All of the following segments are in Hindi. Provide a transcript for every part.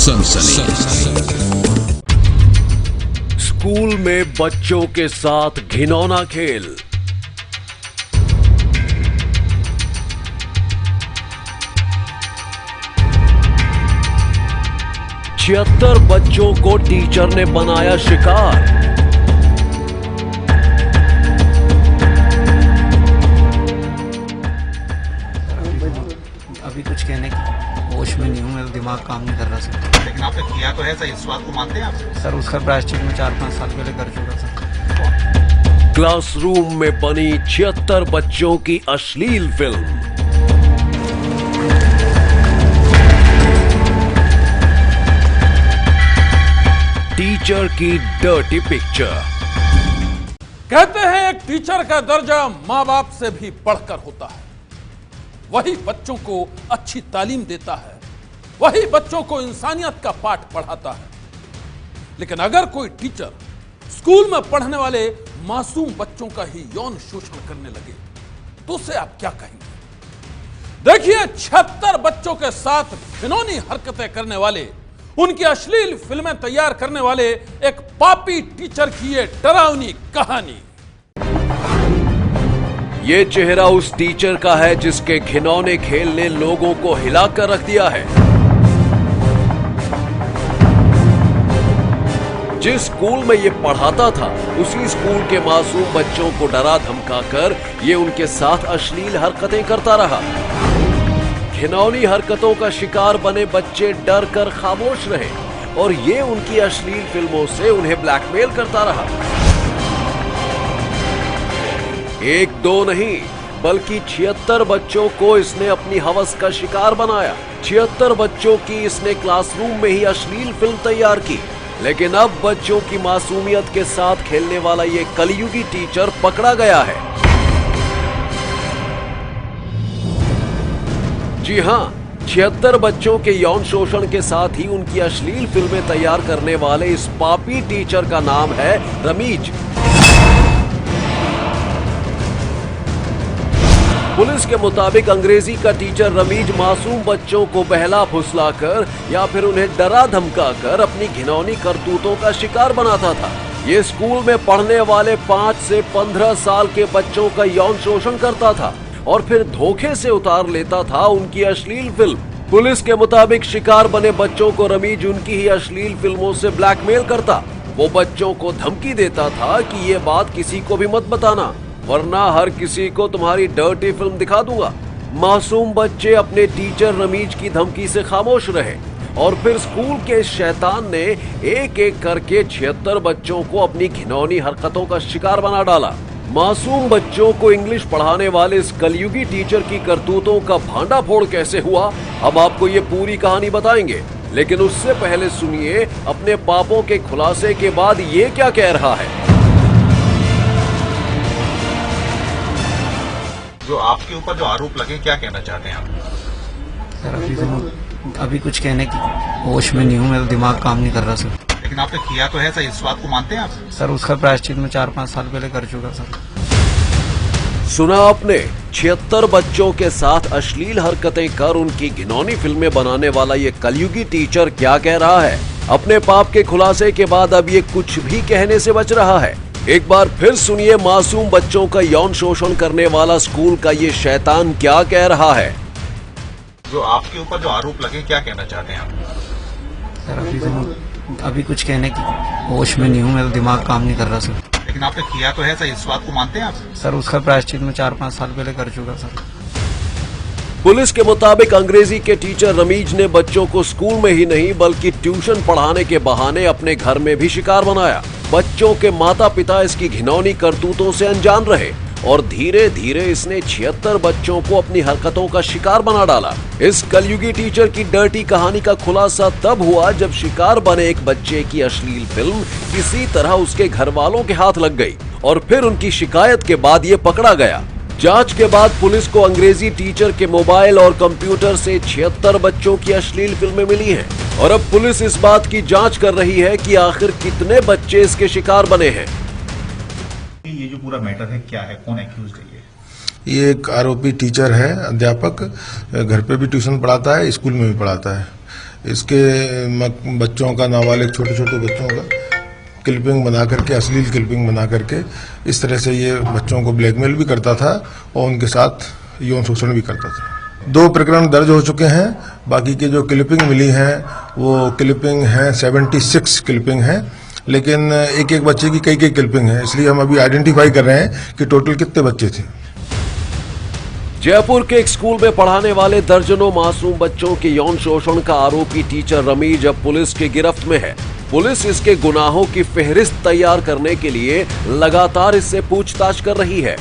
सनसनी। स्कूल में बच्चों के साथ घिनौना खेल। छिहत्तर बच्चों को टीचर ने बनाया शिकार। अभी कुछ कहने की होश में नहीं हूँ, मेरा दिमाग काम नहीं कर रहा सर। लेकिन आपने किया तो है सर, इस बात को मानते हैं आप? सर उसका प्रायश्चित में 4-5 साल पहले कर चुका सर। क्लासरूम में बनी 76 बच्चों की अश्लील फिल्म। टीचर की डर्टी पिक्चर। कहते हैं एक टीचर का दर्जा माँ बाप से भी बढ़कर होता है। वही बच्चों को अच्छी तालीम देता है, वही बच्चों को इंसानियत का पाठ पढ़ाता है। लेकिन अगर कोई टीचर स्कूल में पढ़ने वाले मासूम बच्चों का ही यौन शोषण करने लगे तो उसे आप क्या कहेंगे? देखिए, 76 बच्चों के साथ घिनौनी हरकतें करने वाले, उनकी अश्लील फिल्में तैयार करने वाले एक पापी टीचर की ये डरावनी कहानी। ये चेहरा उस टीचर का है जिसके घिनौने खेल ने लोगों को हिलाकर रख दिया है। जिस स्कूल में ये पढ़ाता था, उसी स्कूल के मासूम बच्चों को डरा धमकाकर ये उनके साथ अश्लील हरकतें करता रहा। घिनौनी हरकतों का शिकार बने बच्चे डर कर खामोश रहे और ये उनकी अश्लील फिल्मों से उन्हें ब्लैकमेल करता रहा। एक दो नहीं, बल्कि 76 बच्चों को इसने अपनी हवस का शिकार बनाया। 76 बच्चों की इसने क्लासरूम में ही अश्लील फिल्म तैयार की। लेकिन अब बच्चों की मासूमियत के साथ खेलने वाला ये कलयुगी टीचर पकड़ा गया है। जी हां, 76 बच्चों के यौन शोषण के साथ ही उनकी अश्लील फिल्में तैयार करने वाले इस पापी टीचर का नाम है रमीज। पुलिस के मुताबिक अंग्रेजी का टीचर रमीज मासूम बच्चों को बहला फुसलाकर या फिर उन्हें डरा धमकाकर अपनी घिनौनी करतूतों का शिकार बनाता था। ये स्कूल में पढ़ने वाले 5 से 15 साल के बच्चों का यौन शोषण करता था और फिर धोखे से उतार लेता था उनकी अश्लील फिल्म। पुलिस के मुताबिक शिकार बने बच्चों को रमीज उनकी ही अश्लील फिल्मों से ब्लैकमेल करता। वो बच्चों को धमकी देता था कि ये बात किसी को भी मत बताना, वरना हर किसी को तुम्हारी डर्टी फिल्म दिखा दूंगा। मासूम बच्चे अपने टीचर रमीज की धमकी से खामोश रहे और फिर स्कूल के शैतान ने एक एक करके 76 बच्चों को अपनी घिनौनी हरकतों का शिकार बना डाला। मासूम बच्चों को इंग्लिश पढ़ाने वाले इस कलयुगी टीचर की करतूतों का भांडाफोड़ कैसे हुआ, अब आपको ये पूरी कहानी बताएंगे। लेकिन उससे पहले सुनिए अपने पापों के खुलासे के बाद ये क्या कह रहा है। जो आपके ऊपर जो आरोप लगे, क्या कहना चाहते हैं आप? सर अभी कुछ कहने की होश में नहीं हूँ, मेरा दिमाग काम नहीं कर रहा सर। लेकिन आपने किया तो है सर, इस बात को मानते हैं आप? सर उसका प्रायश्चित में 4-5 साल पहले कर चुका सर। सुना आपने, 76 बच्चों के साथ अश्लील हरकतें कर उनकी घिनौनी फिल्में बनाने वाला ये कलयुगी टीचर क्या कह रहा है। अपने पाप के खुलासे के बाद अब ये कुछ भी कहने से बच रहा है। एक बार फिर सुनिए मासूम बच्चों का यौन शोषण करने वाला स्कूल का ये शैतान क्या कह रहा है। जो आपके ऊपर जो आरोप लगे, क्या कहना चाहते हैं आप? सर अभी कुछ कहने की होश में नहीं हूँ, मेरा दिमाग काम नहीं कर रहा सर। लेकिन आपने किया तो है सर, इस बात को मानते हैं आप? सर उसका प्रायश्चित में 4-5 साल पहले कर चुका सर। पुलिस के मुताबिक अंग्रेजी के टीचर रमीज ने बच्चों को स्कूल में ही नहीं बल्कि ट्यूशन पढ़ाने के बहाने अपने घर में भी शिकार बनाया। बच्चों के माता पिता इसकी घिनौनी करतूतों से अनजान रहे और धीरे धीरे इसने 76 बच्चों को अपनी हरकतों का शिकार बना डाला। इस कलयुगी टीचर की डर्टी कहानी का खुलासा तब हुआ जब शिकार बने एक बच्चे की अश्लील फिल्म किसी तरह उसके घर वालों के हाथ लग गई और फिर उनकी शिकायत के बाद ये पकड़ा गया। जांच के बाद पुलिस को अंग्रेजी टीचर के मोबाइल और कंप्यूटर से 76 बच्चों की अश्लील फिल्में मिली हैं और अब पुलिस इस बात की जांच कर रही है कि आखिर कितने बच्चे इसके शिकार बने हैं। ये जो पूरा मैटर है, क्या है, कौन एक्यूज्ड है? ये एक आरोपी टीचर है, अध्यापक, घर पे भी ट्यूशन पढ़ाता है, स्कूल में भी पढ़ाता है। इसके बच्चों का, नाबालिग छोटे छोटे बच्चों का क्लिपिंग बना करके, अश्लील क्लिपिंग बना करके इस तरह से ये बच्चों को ब्लैकमेल भी करता था और उनके साथ यौन शोषण भी करता था। 2 प्रकरण दर्ज हो चुके हैं। बाकी की जो क्लिपिंग मिली हैं वो क्लिपिंग हैं 76 क्लिपिंग हैं, लेकिन एक एक बच्चे की कई क्लिपिंग है, इसलिए हम अभी आइडेंटिफाई कर रहे हैं कि टोटल कितने बच्चे थे। जयपुर के एक स्कूल में पढ़ाने वाले दर्जनों मासूम बच्चों के यौन शोषण का आरोपी टीचर रमीज अब पुलिस की गिरफ्त में है। पुलिस इसके गुनाहों की फेहरिस्त तैयार करने के लिए लगातार इससे पूछताछ कर रही है।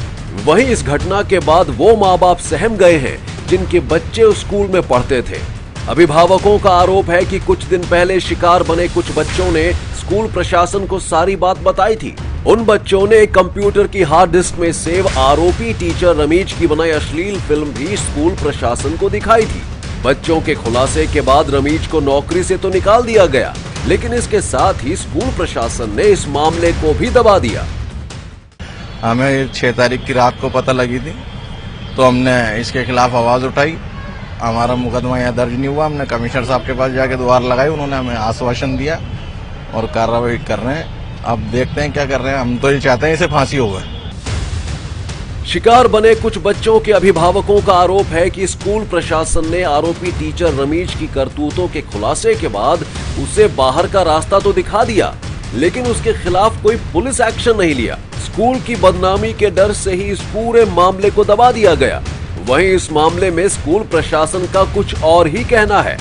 वहीं इस घटना के बाद वो माँ बाप सहम गए हैं जिनके बच्चे उस स्कूल में पढ़ते थे। अभिभावकों का आरोप है कि कुछ दिन पहले शिकार बने कुछ बच्चों ने स्कूल प्रशासन को सारी बात बताई थी। उन बच्चों ने कंप्यूटर की हार्ड डिस्क में सेव आरोपी टीचर रमीज की बनाई अश्लील फिल्म भी स्कूल प्रशासन को दिखाई थी। बच्चों के खुलासे के बाद रमीज को नौकरी से तो निकाल दिया गया, लेकिन इसके साथ ही स्कूल प्रशासन ने इस मामले को भी दबा दिया। हमें 6 तारीख की रात को पता लगी थी, तो हमने इसके खिलाफ आवाज उठाई। हमारा मुकदमा यहाँ दर्ज नहीं हुआ। हमने कमिश्नर साहब के पास जाके गुहार लगाई, उन्होंने हमें आश्वासन दिया और कार्रवाई कर रहे हैं। अब देखते हैं क्या कर रहे हैं। हम तो ये चाहते हैं इसे फांसी होगा। शिकार बने कुछ बच्चों के अभिभावकों का आरोप है कि स्कूल प्रशासन ने आरोपी टीचर रमीज की करतूतों के खुलासे के बाद उसे बाहर का रास्ता तो दिखा दिया, लेकिन उसके खिलाफ कोई पुलिस एक्शन नहीं लिया। स्कूल की बदनामी के डर से ही इस पूरे मामले को दबा दिया गया। वहीं इस मामले में स्कूल प्रशासन का कुछ और ही कहना है।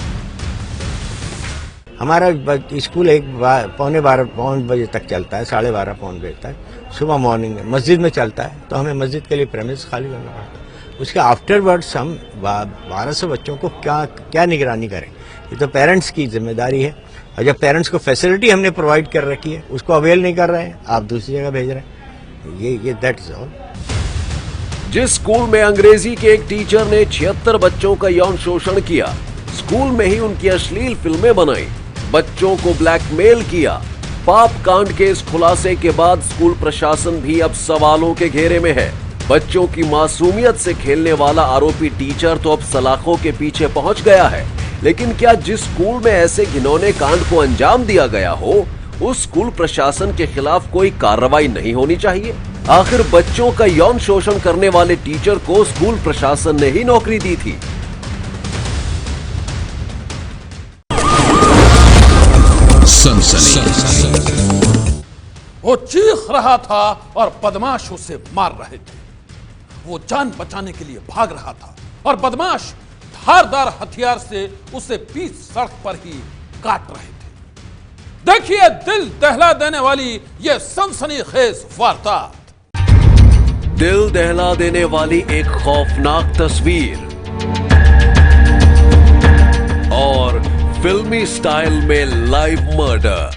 हमारा स्कूल 12:15 बजे तक चलता है, 12:30 पौन बजे तक सुबह मॉर्निंग में मस्जिद में चलता है, तो हमें मस्जिद के लिए प्रेमिस खाली करना पड़ता है। उसके आफ्टरवर्ड्स हम 1200 बच्चों को क्या निगरानी करें, ये तो पेरेंट्स की जिम्मेदारी है। और जब पेरेंट्स को फैसिलिटी हमने प्रोवाइड कर रखी है, उसको अवेल नहीं कर रहे हैं, आप दूसरी जगह भेज रहे हैं, ये दैट इज ऑल। जिस स्कूल में अंग्रेजी के एक टीचर ने 76 बच्चों का यौन शोषण किया, स्कूल में ही उनकी अश्लील फिल्में बनाई, बच्चों को ब्लैकमेल किया, पाप कांड के इस खुलासे के बाद स्कूल प्रशासन भी अब सवालों के घेरे में है। बच्चों की मासूमियत से खेलने वाला आरोपी टीचर तो अब सलाखों के पीछे पहुंच गया है, लेकिन क्या जिस स्कूल में ऐसे घिनौने कांड को अंजाम दिया गया हो, उस स्कूल प्रशासन के खिलाफ कोई कार्रवाई नहीं होनी चाहिए? आखिर बच्चों का यौन शोषण करने वाले टीचर को स्कूल प्रशासन ने ही नौकरी दी थी। वो चीख रहा था और बदमाश उसे मार रहे थे। वो जान बचाने के लिए भाग रहा था और बदमाश धारदार हथियार से उसे बीच सड़क पर ही काट रहे थे। देखिए दिल दहला देने वाली ये सनसनीखेज वारदात। दिल दहला देने वाली एक खौफनाक तस्वीर और फिल्मी स्टाइल में लाइव मर्डर।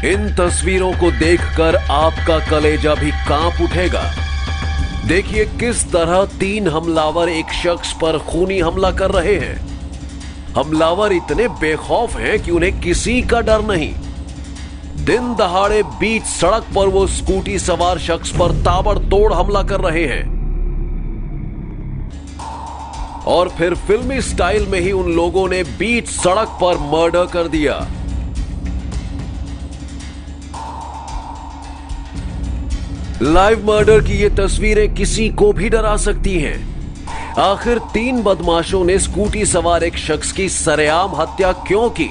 इन तस्वीरों को देखकर आपका कलेजा भी कांप उठेगा। देखिए किस तरह 3 हमलावर एक शख्स पर खूनी हमला कर रहे हैं। हमलावर इतने बेखौफ हैं कि उन्हें किसी का डर नहीं। दिन दहाड़े बीच सड़क पर वो स्कूटी सवार शख्स पर ताबड़तोड़ हमला कर रहे हैं और फिर फिल्मी स्टाइल में ही उन लोगों ने बीच सड़क पर मर्डर कर दिया। लाइव मर्डर की ये तस्वीरें किसी को भी डरा सकती हैं। आखिर 3 बदमाशों ने स्कूटी सवार एक शख्स की सरेआम हत्या क्यों की?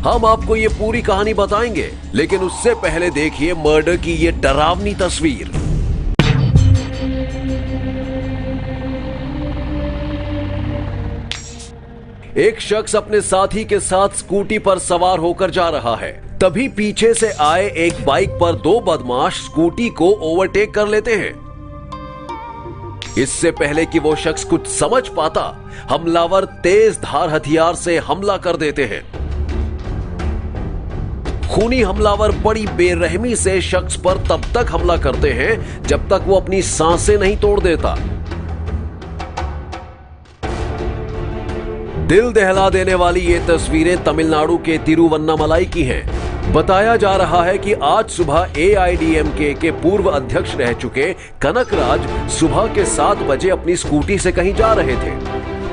हम आपको ये पूरी कहानी बताएंगे, लेकिन उससे पहले देखिए मर्डर की ये डरावनी तस्वीर। एक शख्स अपने साथी के साथ स्कूटी पर सवार होकर जा रहा है, तभी पीछे से आए एक बाइक पर 2 बदमाश स्कूटी को ओवरटेक कर लेते हैं। इससे पहले कि वो शख्स कुछ समझ पाता, हमलावर तेज धार हथियार से हमला कर देते हैं। खूनी हमलावर बड़ी बेरहमी से शख्स पर तब तक हमला करते हैं जब तक वो अपनी सांसें नहीं तोड़ देता। दिल दहला देने वाली ये तस्वीरें तमिलनाडु के तिरुवन्नामलाई की हैं। बताया जा रहा है कि आज सुबह AIADMK के पूर्व अध्यक्ष रह चुके कनकराज सुबह के 7 बजे अपनी स्कूटी से कहीं जा रहे थे।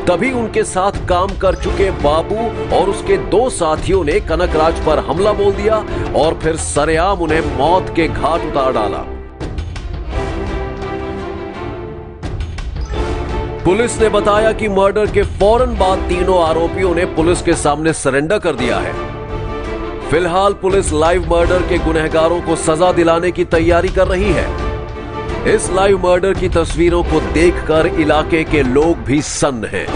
तभी उनके साथ काम कर चुके बाबू और उसके 2 साथियों ने कनकराज पर हमला बोल दिया और फिर सरेआम उन्हें मौत के घाट उतार डाला। पुलिस ने बताया कि मर्डर के फौरन बाद तीनों आरोपियों ने पुलिस के सामने सरेंडर कर दिया है। फिलहाल पुलिस लाइव मर्डर के गुनहगारों को सजा दिलाने की तैयारी कर रही है। इस लाइव मर्डर की तस्वीरों को देखकर इलाके के लोग भी सन्न हैं।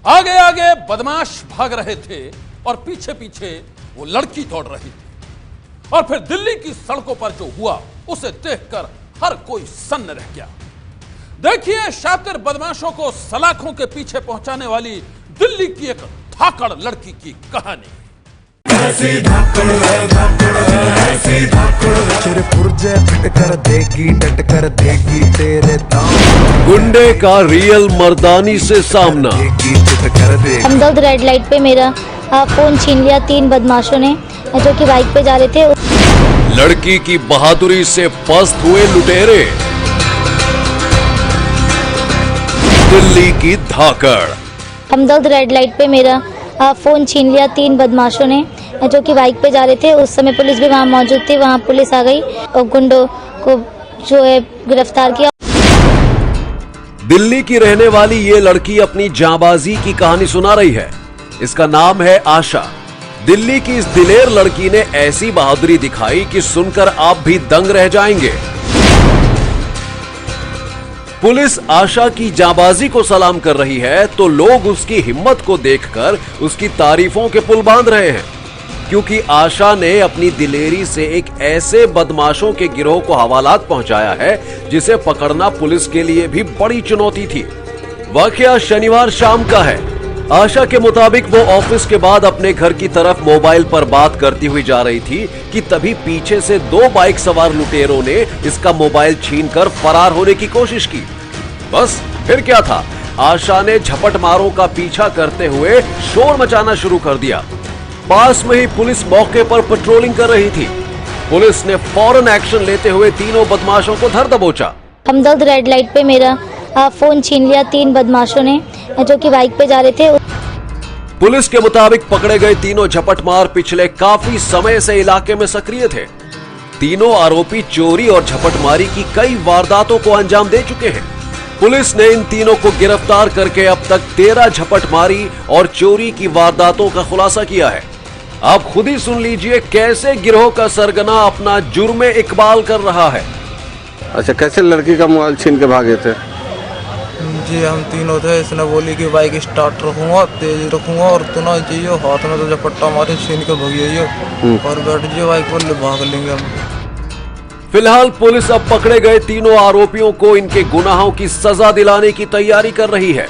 आगे आगे बदमाश भाग रहे थे और पीछे पीछे वो लड़की दौड़ रही थी। और फिर दिल्ली की सड़कों पर जो हुआ उसे देखकर हर कोई सन्न रह गया। देखिए शातिर बदमाशों को सलाखों के पीछे पहुंचाने वाली दिल्ली की एक धाकड़ लड़की की कहानी। ऐसी धाकड़ तेरे पुर्जे फिट कर देगी, डट कर देगी तेरे दाम। गुंडे का रियल मर्दानी से सामना। हमदर्द रेड लाइट पे मेरा फोन छीन लिया 3 बदमाशों ने जो कि बाइक पे जा रहे थे। लड़की की बहादुरी से पस्त हुए लुटेरे। दिल्ली की धाकड़। हमदर्द रेड लाइट पे मेरा फोन छीन लिया 3 बदमाशों ने जो कि बाइक पे जा रहे थे। उस समय पुलिस भी वहां मौजूद थी। वहां पुलिस आ गई और गुंडों को जो है गिरफ्तार किया। दिल्ली की रहने वाली ये लड़की अपनी जांबाजी की कहानी सुना रही है। इसका नाम है आशा। दिल्ली की इस दिलेर लड़की ने ऐसी बहादुरी दिखाई कि सुनकर आप भी दंग रह जाएंगे। पुलिस आशा की जांबाजी को सलाम कर रही है तो लोग उसकी हिम्मत को देखकर उसकी तारीफों के पुल बांध रहे हैं, क्योंकि आशा ने अपनी दिलेरी से एक ऐसे बदमाशों के गिरोह को हवालात पहुंचाया है जिसे पकड़ना पुलिस के लिए भी बड़ी चुनौती थी। वाकया शनिवार शाम का है। आशा के मुताबिक वो ऑफिस के बाद अपने घर की तरफ मोबाइल पर बात करती हुई जा रही थी कि तभी पीछे से 2 बाइक सवार लुटेरों ने इसका मोबाइल छीनकर फरार होने की कोशिश की। बस फिर क्या था, आशा ने झपट मारों का पीछा करते हुए शोर मचाना शुरू कर दिया। पास में ही पुलिस मौके पर पेट्रोलिंग कर रही थी। पुलिस ने फौरन एक्शन लेते हुए तीनों बदमाशों को धर दबोचा। हमदर्द रेड लाइट पे मेरा फोन छीन लिया 3 बदमाशों ने जो कि बाइक पे जा रहे थे। पुलिस के मुताबिक पकड़े गए तीनों झपटमार पिछले काफी समय से इलाके में सक्रिय थे। तीनों आरोपी चोरी और झपटमारी की कई वारदातों को अंजाम दे चुके हैं। पुलिस ने इन तीनों को गिरफ्तार करके अब तक 13 झपटमारी और चोरी की वारदातों का खुलासा किया है। आप खुद ही सुन लीजिए कैसे गिरोह का सरगना अपना जुर्मे इकबाल कर रहा है। अच्छा, कैसे लड़की का मोबाइल छीन के भागे थे? जी हम तीनों थे। इसने बोली कि बाइक स्टार्ट रखूंगा, तेज रखूंगा और तू ना चाहिए हाथ में तो झपट्टा मारे छीन के भागिए और बैठ जाइए बाइक पर, भाग लेंगे हम। फिलहाल पुलिस अब पकड़े गए तीनों आरोपियों को इनके गुनाहों की सजा दिलाने की तैयारी कर रही है।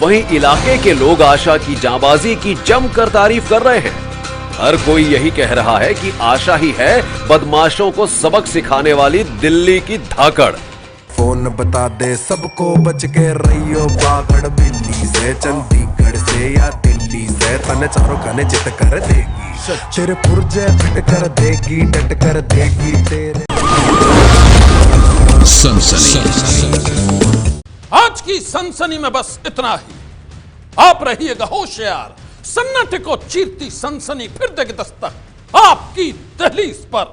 वहीं इलाके के लोग आशा की जांबाजी की जमकर तारीफ कर रहे हैं। हर कोई यही कह रहा है कि आशा ही है बदमाशों को सबक सिखाने वाली दिल्ली की धाकड़। फोन बता दे सबको, बच के रहियो बागड़ बिल्ली से, चंडीगढ़ से या दिल्ली से, तने चारों खाने चित कर देगी, तेरे पुर्जे फिट कर देगी, डट कर देगी तेरे। आज की सनसनी में बस इतना ही। आप रहिएगा होशियार। सन्नाटे को चीरती सनसनी फिर देगी दस्तक आपकी दहलीज पर।